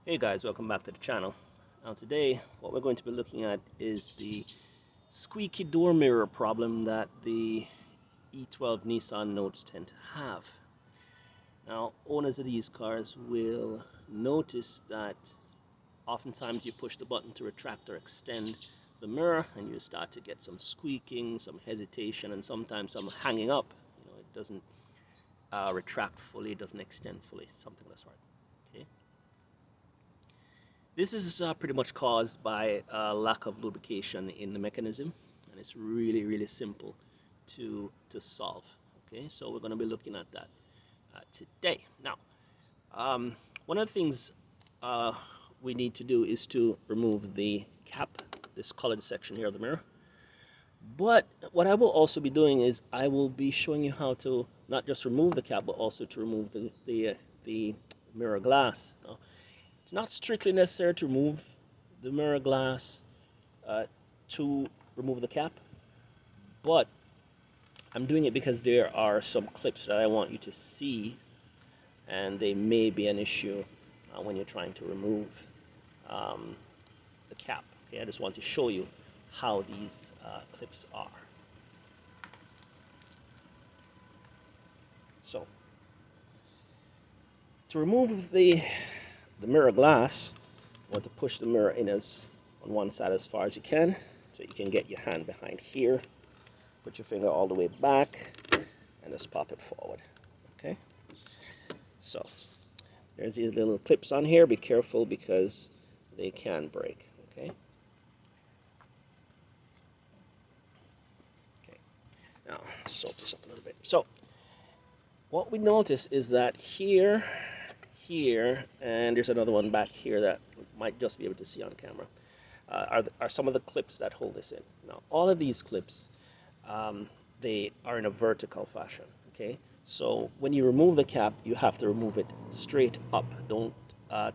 Hey guys, welcome back to the channel. Now today what we're going to be looking at is the squeaky door mirror problem that the E12 Nissan Notes tend to have. Now owners of these cars will notice that oftentimes you push the button to retract or extend the mirror and you start to get some squeaking, some hesitation, and sometimes some hanging up. It doesn't retract fully, it doesn't extend fully, something of the sort. Okay. This is pretty much caused by a lack of lubrication in the mechanism, and it's really simple to solve. Okay, so we're going to be looking at that today. Now, one of the things we need to do is to remove the cap, this colored section here of the mirror. But what I will also be doing is I will be showing you how to not just remove the cap, but also to remove the mirror glass. Now, it's not strictly necessary to remove the mirror glass to remove the cap, but I'm doing it because there are some clips that I want you to see, and they may be an issue when you're trying to remove the cap. Okay, I just want to show you how these clips are. So, to remove the mirror glass, you want to push the mirror in on one side as far as you can, so you can get your hand behind here, put your finger all the way back, and just pop it forward. Okay, so there's these little clips on here. Be careful because they can break. Okay, now soak this up a little bit. So what we notice is that here, and there's another one back here that might just be able to see on camera, are some of the clips that hold this in. Now, all of these clips, they are in a vertical fashion, okay? So when you remove the cap, you have to remove it straight up. Don't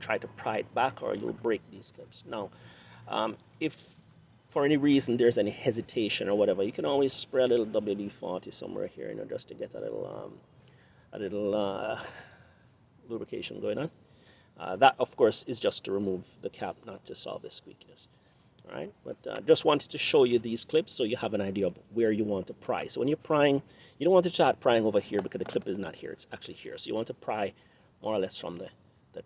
try to pry it back or you'll break these clips. Now, if for any reason there's any hesitation or whatever, you can always spray a little WD-40 somewhere here, just to get a little lubrication going on. That, of course, is just to remove the cap, not to solve the squeakiness. All right, but just wanted to show you these clips so you have an idea of where you want to pry. So when you're prying, you don't want to start prying over here because the clip is not here, it's actually here. So you want to pry more or less from the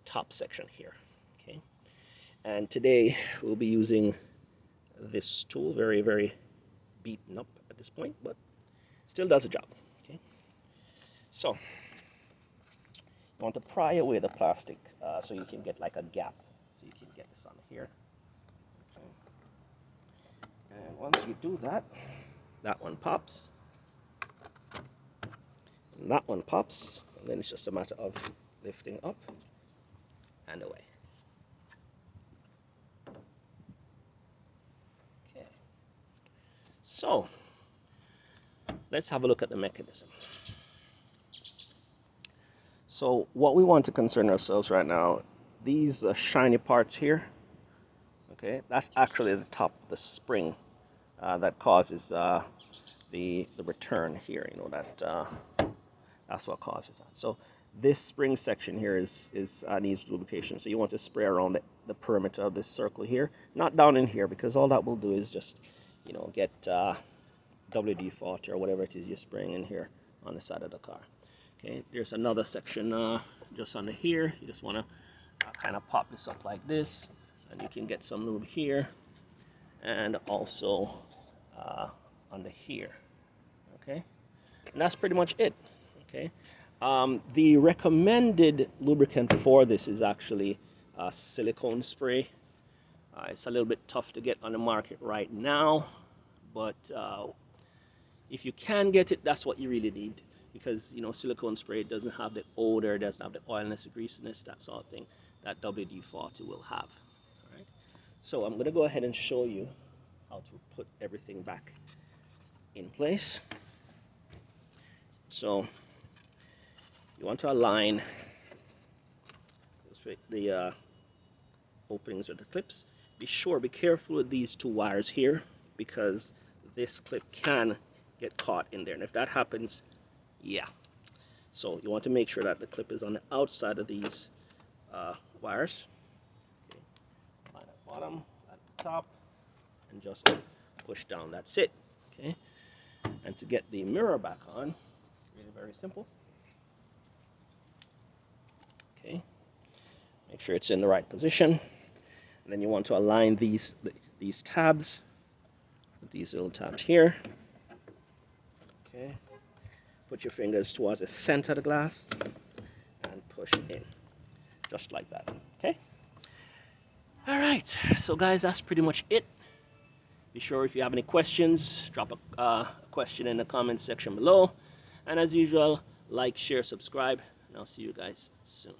top section here. Okay, and today we'll be using this tool, very beaten up at this point, but still does the job. Okay, so you want to pry away the plastic so you can get like a gap, so you can get this on here. Okay. And once you do that, that one pops, and that one pops, and then it's just a matter of lifting up and away. Okay. So let's have a look at the mechanism. So what we want to concern ourselves right now, these shiny parts here, okay, that's actually the top of the spring that causes the return here. That's what causes that. So this spring section here needs lubrication. So you want to spray around the perimeter of this circle here, not down in here, because all that will do is just get WD-40 or whatever it is you're spraying in here on the side of the car. Okay, there's another section just under here. You just want to kind of pop this up like this, and you can get some lube here and also under here. Okay, and that's pretty much it. Okay, the recommended lubricant for this is actually silicone spray. It's a little bit tough to get on the market right now, but if you can get it, that's what you really need, because silicone spray doesn't have the odor, doesn't have the oiliness, the greasiness, that sort of thing that WD-40 will have. All right, so I'm going to go ahead and show you how to put everything back in place. So you want to align the openings with the clips. Be careful with these two wires here, because this clip can get caught in there, and if that happens, yeah. So you want to make sure that the clip is on the outside of these wires. bottom, at the top, and just push down. That's it. Okay. And to get the mirror back on, really very simple. Okay. Make sure it's in the right position. And then you want to align these tabs with these little tabs here. Okay. Put your fingers towards the center of the glass and push in, just like that. Okay. All right. So guys, that's pretty much it. Be sure if you have any questions, drop a question in the comment section below. And as usual, like, share, subscribe, and I'll see you guys soon.